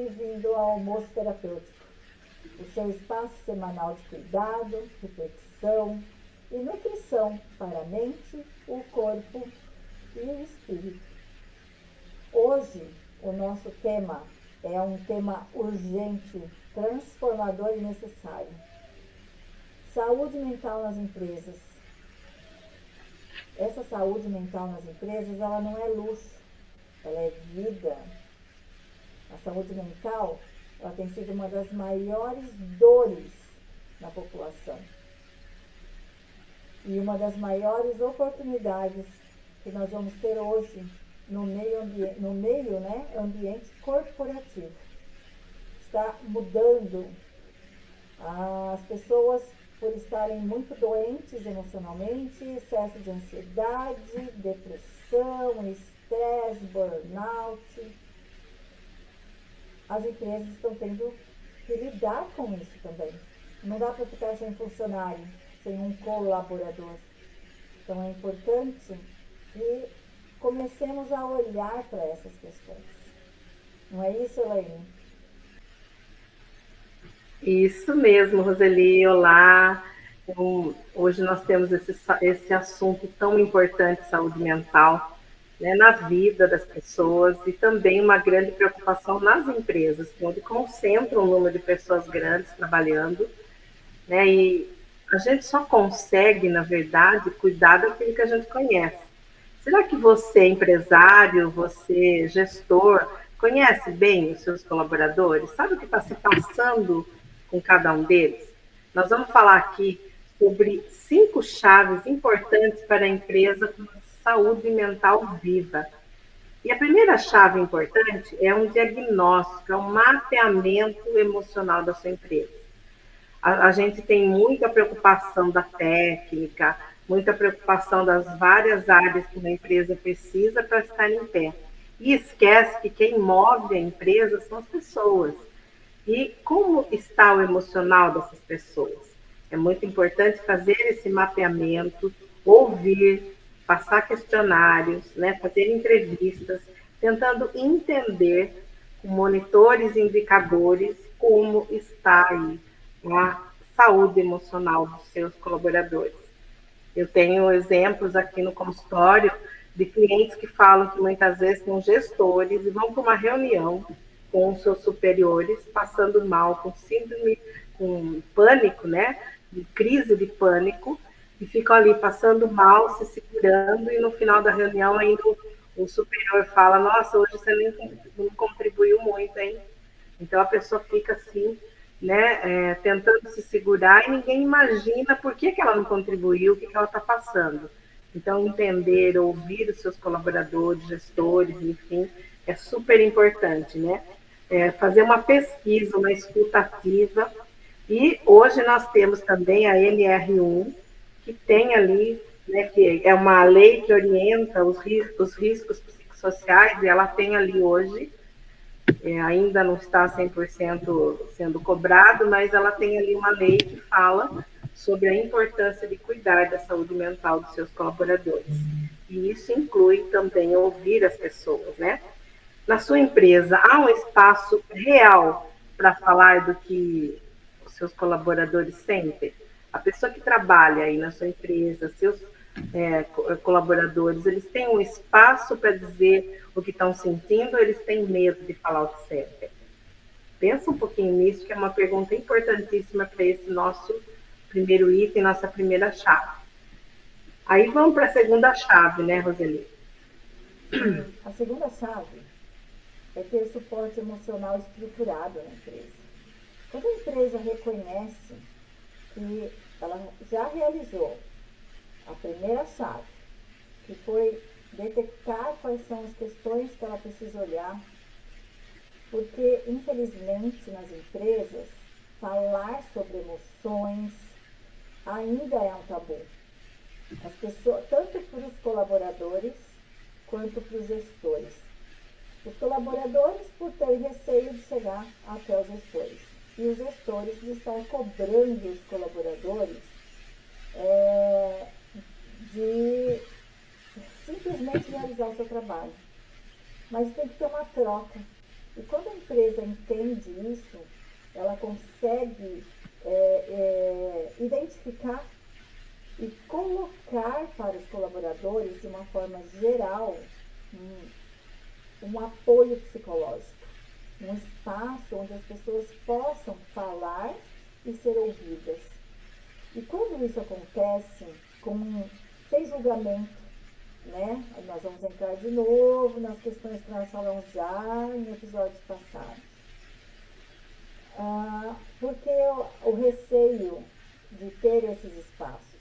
bem-vindo ao Almoço Terapêutico, o seu espaço semanal de cuidado, reflexão e nutrição para a mente, o corpo e o espírito. Hoje, o nosso tema é um tema urgente, transformador e necessário. Saúde mental nas empresas. Essa saúde mental nas empresas, ela não é luxo, ela é vida. A saúde mental, ela tem sido uma das maiores dores na população. E uma das maiores oportunidades que nós vamos ter hoje no meio ambiente corporativo. Está mudando. As pessoas, por estarem muito doentes emocionalmente, excesso de ansiedade, depressão, estresse, burnout, as empresas estão tendo que lidar com isso também. Não dá para ficar sem funcionário, sem um colaborador. Então é importante que comecemos a olhar para essas questões. Não é isso, Elaine? Isso mesmo, Roseli. Olá. Hoje nós temos esse assunto tão importante, saúde mental, né, na vida das pessoas e também uma grande preocupação nas empresas, onde concentra um número de pessoas grandes trabalhando, né, e a gente só consegue, na verdade, cuidar daquilo que a gente conhece. Será que você, empresário, você, gestor, conhece bem os seus colaboradores? Sabe o que está se passando com cada um deles? Nós vamos falar aqui sobre 5 chaves importantes para a empresa com saúde mental viva. E a primeira chave importante é um diagnóstico, é um mapeamento emocional da sua empresa. A gente tem muita preocupação da técnica, muita preocupação das várias áreas que uma empresa precisa para estar em pé. E esquece que quem move a empresa são as pessoas. E como está o emocional dessas pessoas? É muito importante fazer esse mapeamento, ouvir, passar questionários, né, fazer entrevistas, tentando entender com monitores e indicadores como está aí a saúde emocional dos seus colaboradores. Eu tenho exemplos aqui no consultório de clientes que falam que muitas vezes são gestores e vão para uma reunião com os seus superiores, passando mal, com síndrome, com pânico, né? De crise de pânico, e ficam ali passando mal, se segurando, e no final da reunião ainda o superior fala, nossa, hoje você não contribuiu muito, hein? Então a pessoa fica assim, né, tentando se segurar e ninguém imagina por que ela não contribuiu, o que ela está passando. Então, entender, ouvir os seus colaboradores, gestores, enfim, é super importante, né? Fazer uma pesquisa, uma escuta ativa. E hoje nós temos também a NR1, que tem ali, né, que é uma lei que orienta os riscos psicossociais, e ela tem ali hoje ainda não está 100% sendo cobrado, mas ela tem ali uma lei que fala sobre a importância de cuidar da saúde mental dos seus colaboradores. E isso inclui também ouvir as pessoas, né? Na sua empresa, há um espaço real para falar do que os seus colaboradores sentem? A pessoa que trabalha aí na sua empresa, seus colaboradores, eles têm um espaço para dizer o que estão sentindo, ou eles têm medo de falar o que sentem? Pensa um pouquinho nisso, que é uma pergunta importantíssima para esse nosso primeiro item, nossa primeira chave. Aí vamos para a segunda chave, né, Roseli? A segunda chave é ter suporte emocional estruturado na empresa. Quando a empresa reconhece que ela já realizou a primeira chave, que foi detectar quais são as questões que ela precisa olhar, porque, infelizmente, nas empresas, falar sobre emoções ainda é um tabu. As pessoas, tanto para os colaboradores quanto para os gestores. Os colaboradores por ter receio de chegar até os gestores. E os gestores de estar cobrando os colaboradores de simplesmente realizar o seu trabalho. Mas tem que ter uma troca. E quando a empresa entende isso, ela consegue identificar e colocar para os colaboradores, de uma forma geral, um apoio psicológico, um espaço onde as pessoas possam falar e ser ouvidas. E quando isso acontece, sem julgamento, né? Nós vamos entrar de novo nas questões que nós falamos já em episódios passados. Porque o receio de ter esses espaços?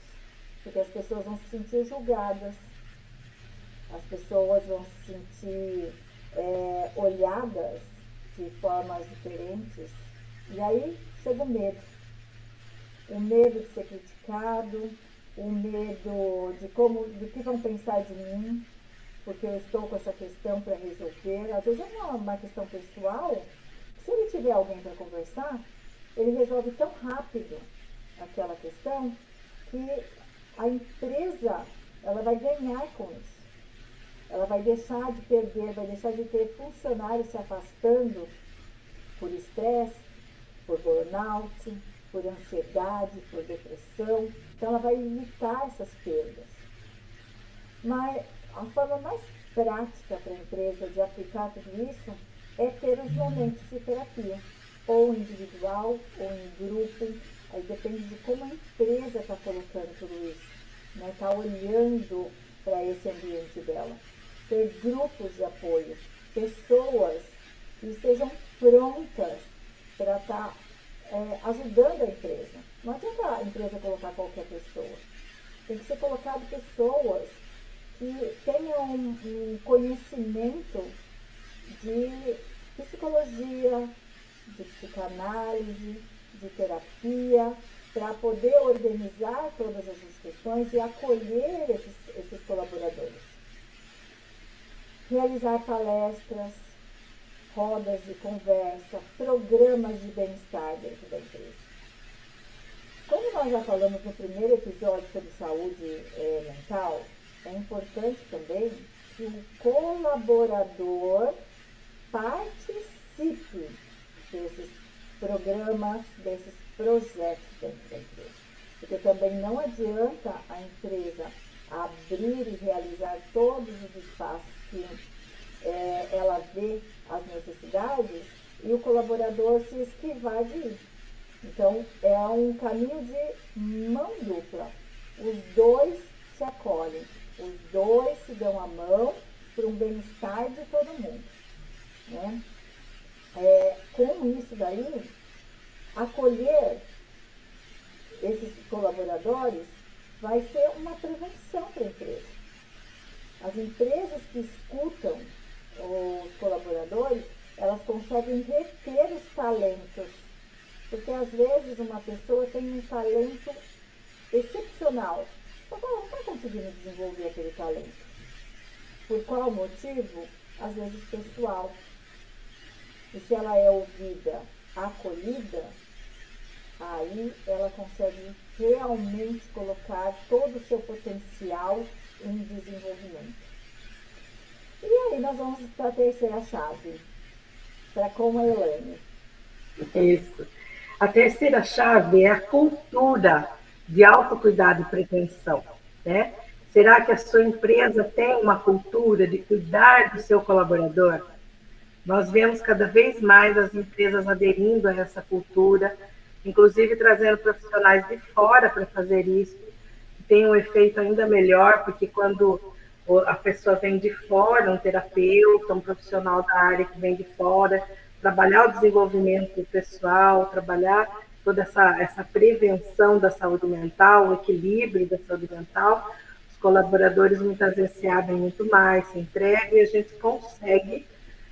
Porque as pessoas vão se sentir julgadas, as pessoas vão se sentir olhadas de formas diferentes, e aí chega o medo. O medo de ser criticado, o medo de que vão pensar de mim, porque eu estou com essa questão para resolver. Às vezes é uma questão pessoal, que se ele tiver alguém para conversar, ele resolve tão rápido aquela questão que a empresa ela vai ganhar com isso. Ela vai deixar de perder, vai deixar de ter funcionários se afastando por estresse, por burnout, por ansiedade, por depressão. Então ela vai evitar essas perdas. Mas a forma mais prática para a empresa de aplicar tudo isso é ter os momentos de terapia, ou individual, ou em grupo. Aí depende de como a empresa está colocando tudo isso, né? Está olhando para esse ambiente dela. Ter grupos de apoio, pessoas que estejam prontas para estar ajudando a empresa. Não adianta a empresa colocar qualquer pessoa. Tem que ser colocado pessoas que tenham um conhecimento de psicologia, de psicanálise, de terapia, para poder organizar todas essas questões e acolher esses colaboradores. Realizar palestras, rodas de conversa, programas de bem-estar dentro da empresa. Como nós já falamos no primeiro episódio sobre saúde mental, é importante também que o colaborador participe desses programas, desses projetos dentro da empresa. Porque também não adianta a empresa abrir e realizar todos os espaços que ela vê as necessidades e o colaborador se esquivar de ir. Então, é um caminho de mão dupla. Os dois se acolhem, os dois se dão a mão para um bem-estar de todo mundo, né? Com isso daí, acolher esses colaboradores vai ser uma prevenção para a empresa. As empresas que escutam os colaboradores, elas conseguem reter os talentos, porque às vezes uma pessoa tem um talento excepcional, mas ela não está conseguindo desenvolver aquele talento. Por qual motivo? Às vezes pessoal. E se ela é ouvida, acolhida, aí ela consegue realmente colocar todo o seu potencial em desenvolvimento. E aí nós vamos para a terceira chave, para como a Elaine. Isso. A terceira chave é a cultura de autocuidado e prevenção, né? Será que a sua empresa tem uma cultura de cuidar do seu colaborador? Nós vemos cada vez mais as empresas aderindo a essa cultura, inclusive trazendo profissionais de fora para fazer isso, que tem um efeito ainda melhor, porque quando a pessoa vem de fora, um terapeuta, um profissional da área que vem de fora, trabalhar o desenvolvimento pessoal, trabalhar toda essa prevenção da saúde mental, o equilíbrio da saúde mental, os colaboradores muitas vezes se abrem muito mais, se entregam e a gente consegue,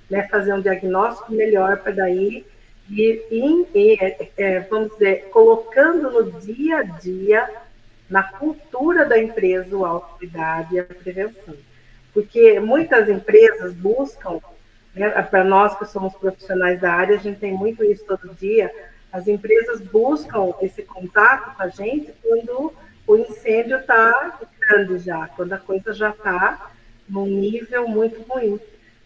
né, fazer um diagnóstico melhor para daí vamos dizer, colocando no dia a dia, na cultura da empresa, o autocuidado e a prevenção. Porque muitas empresas buscam, né, para nós que somos profissionais da área, a gente tem muito isso todo dia, as empresas buscam esse contato com a gente quando o incêndio está grande já, quando a coisa já está num nível muito ruim.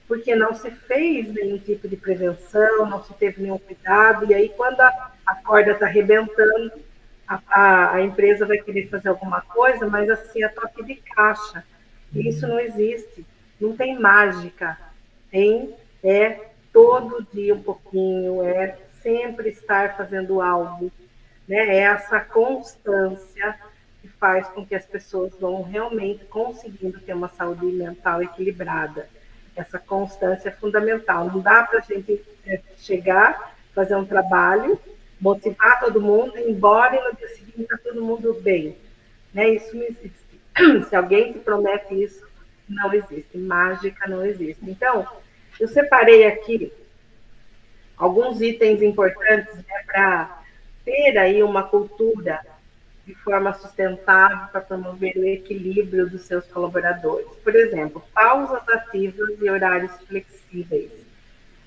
porque não se fez nenhum tipo de prevenção, não se teve nenhum cuidado, e aí quando a corda está arrebentando, a empresa vai querer fazer alguma coisa, mas assim, a toque de caixa. E isso não existe, não tem mágica, tem todo dia um pouquinho, sempre estar fazendo algo, né? É essa constância que faz com que as pessoas vão realmente conseguindo ter uma saúde mental equilibrada. Essa constância é fundamental. Não dá para a gente chegar, fazer um trabalho, motivar todo mundo, ir embora e no dia seguinte está todo mundo bem. Né? Isso não existe. Se alguém te promete isso, não existe. Mágica não existe. Então, eu separei aqui alguns itens importantes, né, para ter aí uma cultura de forma sustentável para promover o equilíbrio dos seus colaboradores. Por exemplo, pausas ativas e horários flexíveis.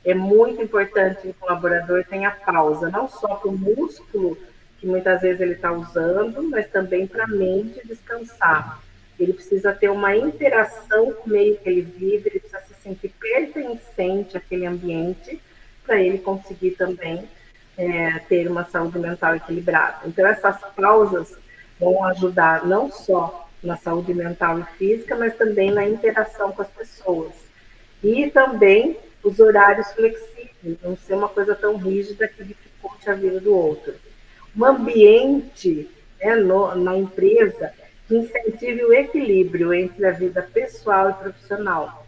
É muito importante que o colaborador tenha pausa, não só para o músculo, que muitas vezes ele está usando, mas também para a mente descansar. Ele precisa ter uma interação com o meio que ele vive, ele precisa se sentir pertencente àquele ambiente, para ele conseguir também ter uma saúde mental equilibrada. Então, essas pausas vão ajudar não só na saúde mental e física, mas também na interação com as pessoas. E também os horários flexíveis, não ser uma coisa tão rígida que dificulte a vida do outro. Um ambiente, né, na empresa que incentive o equilíbrio entre a vida pessoal e profissional.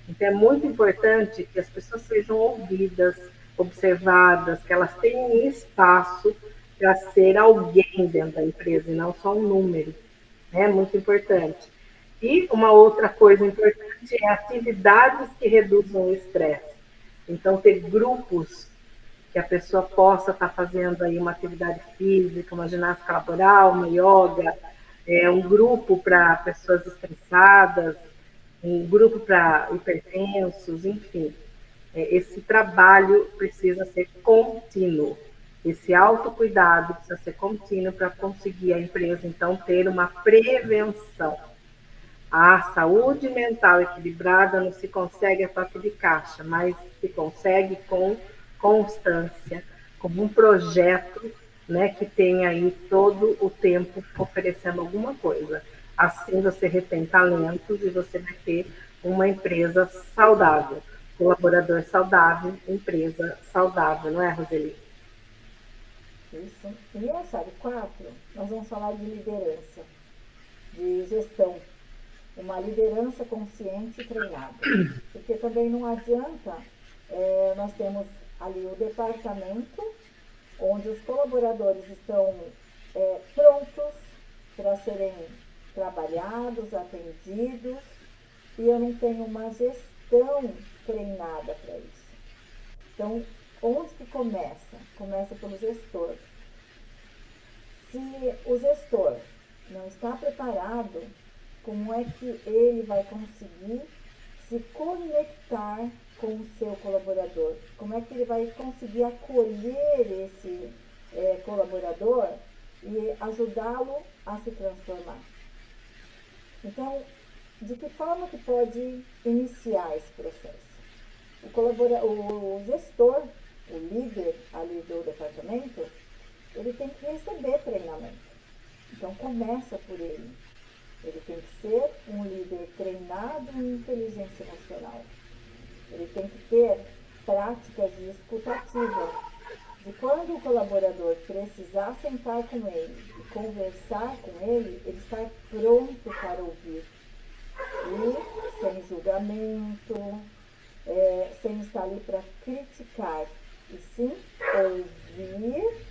Então, é muito importante que as pessoas sejam ouvidas, observadas, que elas tenham espaço para ser alguém dentro da empresa e não só um número. É muito importante. E uma outra coisa importante é atividades que reduzam o estresse. Então, ter grupos que a pessoa possa estar fazendo aí uma atividade física, uma ginástica laboral, uma yoga, um grupo para pessoas estressadas, um grupo para hipertensos, enfim. Esse trabalho precisa ser contínuo. Esse autocuidado precisa ser contínuo para conseguir a empresa, então, ter uma prevenção. A saúde mental equilibrada não se consegue a toque de caixa, mas se consegue com constância, com um projeto, né, que tem aí todo o tempo oferecendo alguma coisa. Assim você retém talentos e você vai ter uma empresa saudável, colaborador saudável, empresa saudável, não é, Roseli? Isso. E a chave 4, nós vamos falar de liderança, de gestão. Uma liderança consciente e treinada. Porque também não adianta, nós temos ali o departamento, onde os colaboradores estão prontos para serem trabalhados, atendidos, e eu não tenho uma gestão treinada para isso. Então, onde que começa? Começa pelo gestor. Se o gestor não está preparado, como é que ele vai conseguir se conectar com o seu colaborador? Como é que ele vai conseguir acolher esse colaborador e ajudá-lo a se transformar? Então, de que forma que pode iniciar esse processo? O gestor, o líder ali do departamento, ele tem que receber treinamento. Então, começa por ele. Ele tem que ser um líder treinado em inteligência emocional. Ele tem que ter práticas de escutativa. De quando o colaborador precisar sentar com ele e conversar com ele, ele estar pronto para ouvir. E sem julgamento, sem estar ali para criticar, e sim ouvir.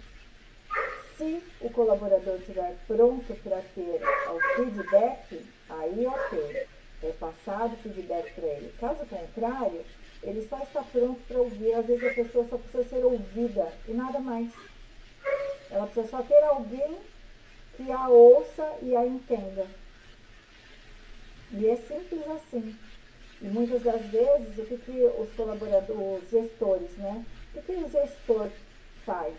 Se o colaborador estiver pronto para ter o feedback, aí ok, é passado o feedback para ele. Caso contrário, ele só está pronto para ouvir. Às vezes a pessoa só precisa ser ouvida e nada mais. Ela precisa só ter alguém que a ouça e a entenda. E é simples assim. E muitas das vezes, o que os colaboradores, os gestores, né? O que o gestor faz?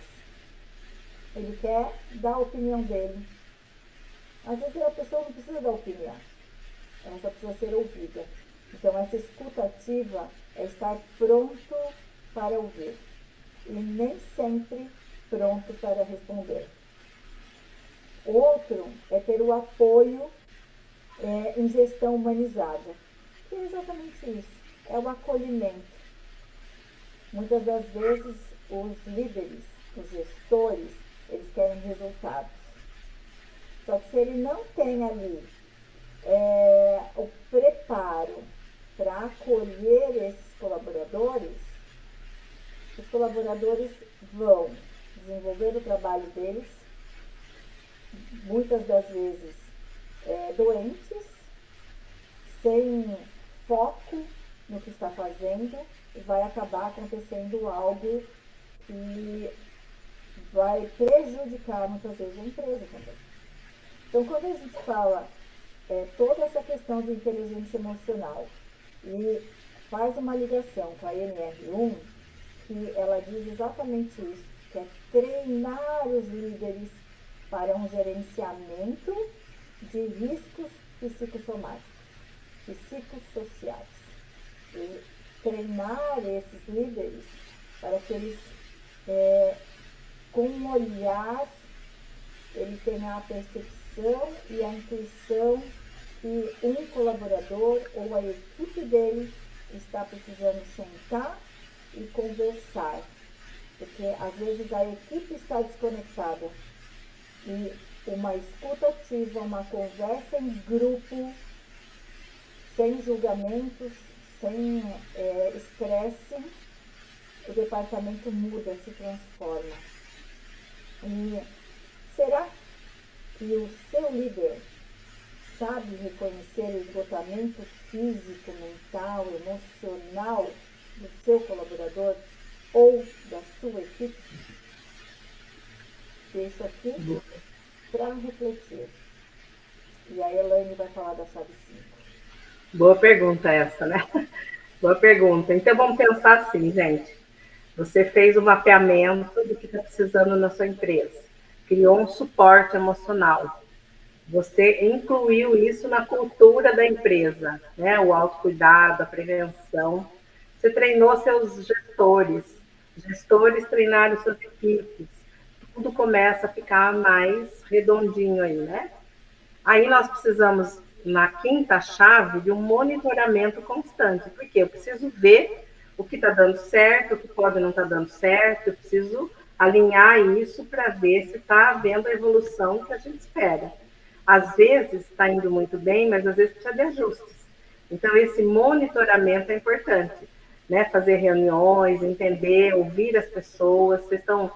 Ele quer dar a opinião dele. Às vezes a pessoa não precisa dar opinião. Ela só precisa ser ouvida. Então, essa escuta ativa é estar pronto para ouvir e nem sempre pronto para responder. Outro é ter o apoio em gestão humanizada, que é exatamente isso, é o acolhimento. Muitas das vezes os líderes, os gestores, eles querem resultados. Só que se ele não tem ali o preparo para acolher esses colaboradores, os colaboradores vão desenvolver o trabalho deles, muitas das vezes doentes, sem foco no que está fazendo, e vai acabar acontecendo algo que vai prejudicar muitas vezes a empresa também. Então, quando a gente fala toda essa questão de inteligência emocional e faz uma ligação com a NR1, que ela diz exatamente isso, que é treinar os líderes para um gerenciamento de riscos psicossomáticos, psicossociais. E treinar esses líderes para que eles, com um olhar, ele tenha a percepção e a intuição que um colaborador ou a equipe dele está precisando sentar e conversar. Porque às vezes a equipe está desconectada e uma escuta ativa, uma conversa em grupo, sem julgamentos, sem estresse, o departamento muda, se transforma. E será que o seu líder sabe reconhecer o esgotamento físico, mental, emocional do seu colaborador ou da sua equipe? Deixo aqui para refletir. E a Elaine vai falar da chave 5. Boa pergunta essa, né? Boa pergunta. Então vamos pensar assim, gente. Você fez um mapeamento do que está precisando na sua empresa. Criou um suporte emocional. Você incluiu isso na cultura da empresa, né? O autocuidado, a prevenção. Você treinou seus gestores. Gestores treinaram suas equipes. Tudo começa a ficar mais redondinho aí, né? Aí nós precisamos, na quinta chave, de um monitoramento constante. Porque eu preciso ver o que está dando certo, o que pode não estar dando certo. Eu preciso alinhar isso para ver se está havendo a evolução que a gente espera. Às vezes está indo muito bem, mas às vezes precisa de ajustes. Então, esse monitoramento é importante, né? Fazer reuniões, entender, ouvir as pessoas. Vocês estão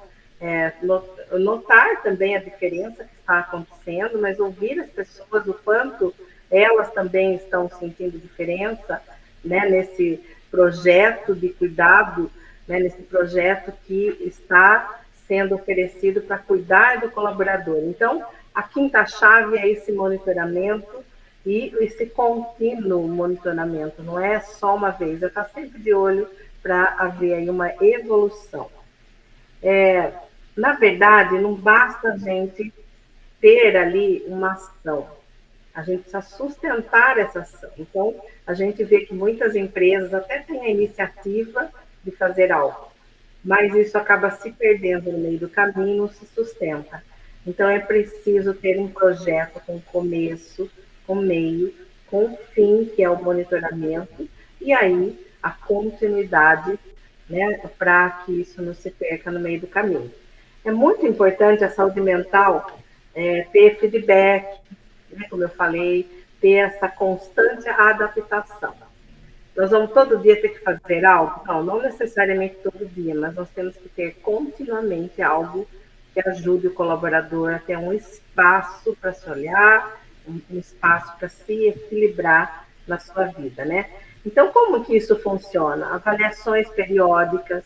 notar também a diferença que está acontecendo, mas ouvir as pessoas, o quanto elas também estão sentindo diferença, né? Nesse projeto de cuidado, né? Nesse projeto que está sendo oferecido para cuidar do colaborador. Então, a quinta chave é esse monitoramento e esse contínuo monitoramento, não é só uma vez, eu estou sempre de olho para haver aí uma evolução. Na verdade, não basta a gente ter ali uma ação, a gente precisa sustentar essa ação. Então, a gente vê que muitas empresas até têm a iniciativa de fazer algo, mas isso acaba se perdendo no meio do caminho, não se sustenta. Então, é preciso ter um projeto com começo, com meio, com fim, que é o monitoramento, e aí a continuidade, né, para que isso não se perca no meio do caminho. É muito importante a saúde mental ter feedback, né, como eu falei, ter essa constante adaptação. Nós vamos todo dia ter que fazer algo? Não necessariamente todo dia, mas nós temos que ter continuamente algo que ajude o colaborador a ter um espaço para se olhar, um espaço para se equilibrar na sua vida, né? Então, como que isso funciona? Avaliações periódicas,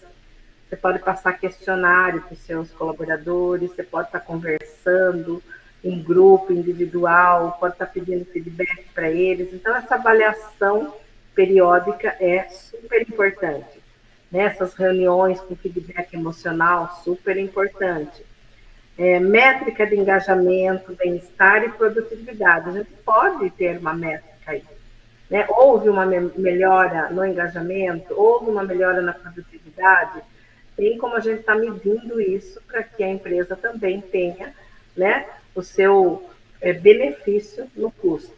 você pode passar questionário para os seus colaboradores, você pode estar conversando em grupo, individual, pode estar pedindo feedback para eles. Então, essa avaliação periódica é super importante. Essas reuniões com feedback emocional, super importante. Métrica de engajamento, bem-estar e produtividade. A gente pode ter uma métrica aí. né? Houve uma melhora no engajamento, houve uma melhora na produtividade, tem como a gente estar medindo isso para que a empresa também tenha, né, o seu benefício no custo.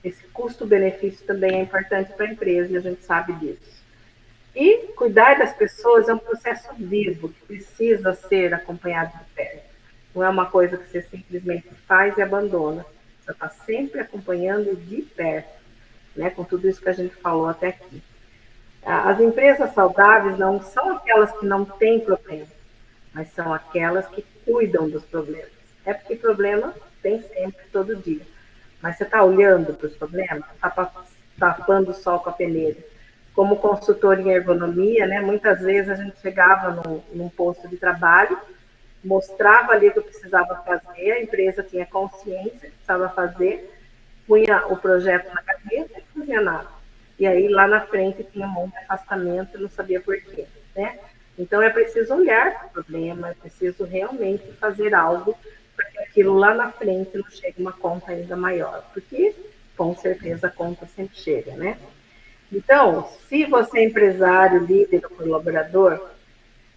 Esse custo-benefício também é importante para a empresa e a gente sabe disso. E cuidar das pessoas é um processo vivo que precisa ser acompanhado de perto. Não é uma coisa que você simplesmente faz e abandona. Você está sempre acompanhando de perto, né, com tudo isso que a gente falou até aqui. As empresas saudáveis não são aquelas que não têm problemas, mas são aquelas que cuidam dos problemas. É porque problema tem sempre, todo dia. Mas você está olhando para os problemas, está tapando o sol com a peneira. Como consultor em ergonomia, né, muitas vezes a gente chegava num posto de trabalho, mostrava ali o que precisava fazer, a empresa tinha consciência que precisava fazer, punha o projeto na cabeça e não fazia nada. E aí lá na frente tinha um monte de afastamento e não sabia por quê, né? Então é preciso olhar para o problema, é preciso realmente fazer algo para que aquilo lá na frente não chegue uma conta ainda maior, porque com certeza a conta sempre chega, né? Então, se você é empresário, líder ou colaborador,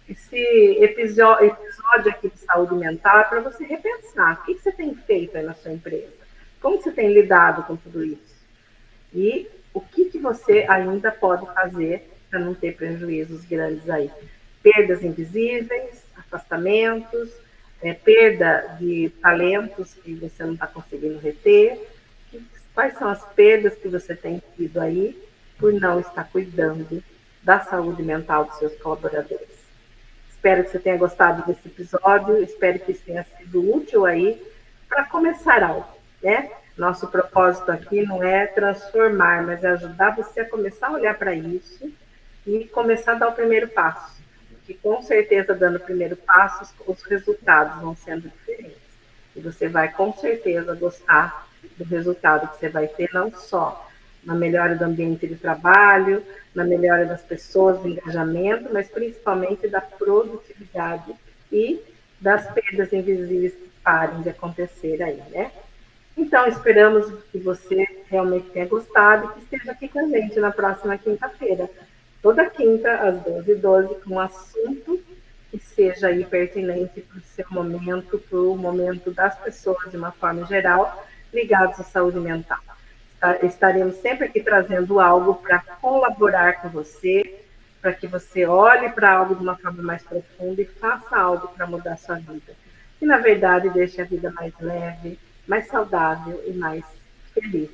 esse episódio aqui de saúde mental é para você repensar o que você tem feito aí na sua empresa, como você tem lidado com tudo isso e o que você ainda pode fazer para não ter prejuízos grandes aí. Perdas invisíveis, afastamentos, perda de talentos que você não está conseguindo reter. Quais são as perdas que você tem tido aí por não estar cuidando da saúde mental dos seus colaboradores? Espero que você tenha gostado desse episódio, espero que isso tenha sido útil aí para começar algo, né? Nosso propósito aqui não é transformar, mas é ajudar você a começar a olhar para isso e começar a dar o primeiro passo. Porque com certeza, dando o primeiro passo, os resultados vão sendo diferentes. E você vai com certeza gostar do resultado que você vai ter, não só na melhora do ambiente de trabalho, na melhora das pessoas, do engajamento, mas principalmente da produtividade e das perdas invisíveis que parem de acontecer aí, né? Então, esperamos que você realmente tenha gostado e que esteja aqui com a gente na próxima quinta-feira. Toda quinta, às 12h12, com um assunto que seja aí pertinente para o seu momento, para o momento das pessoas de uma forma geral, ligados à saúde mental. Estaremos sempre aqui trazendo algo para colaborar com você, para que você olhe para algo de uma forma mais profunda e faça algo para mudar a sua vida. E, na verdade, deixe a vida mais leve, mais saudável e mais feliz.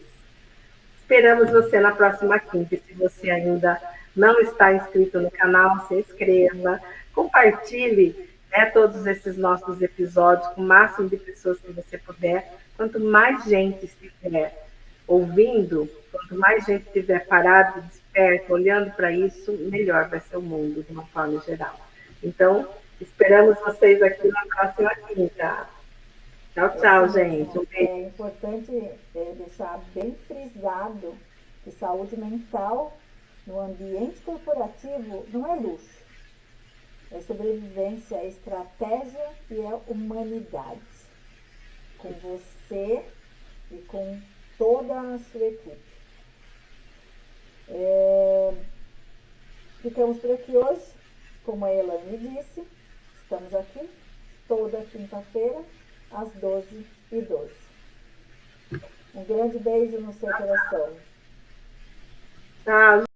Esperamos você na próxima quinta. E se você ainda não está inscrito no canal, se inscreva, compartilhe, né, todos esses nossos episódios com o máximo de pessoas que você puder. Quanto mais gente estiver ouvindo, quanto mais gente estiver parado, desperto, olhando para isso, melhor vai ser o mundo de uma forma geral. Então, esperamos vocês aqui na próxima quinta. Tchau, tchau, gente. Um beijo. É importante deixar bem frisado que saúde mental no ambiente corporativo não é luxo, é sobrevivência, é estratégia e é humanidade. Com você e com toda a sua equipe. Ficamos por aqui hoje. Como a Elaine disse, estamos aqui toda quinta-feira, às 12h12. Um grande beijo no seu coração. Tchau.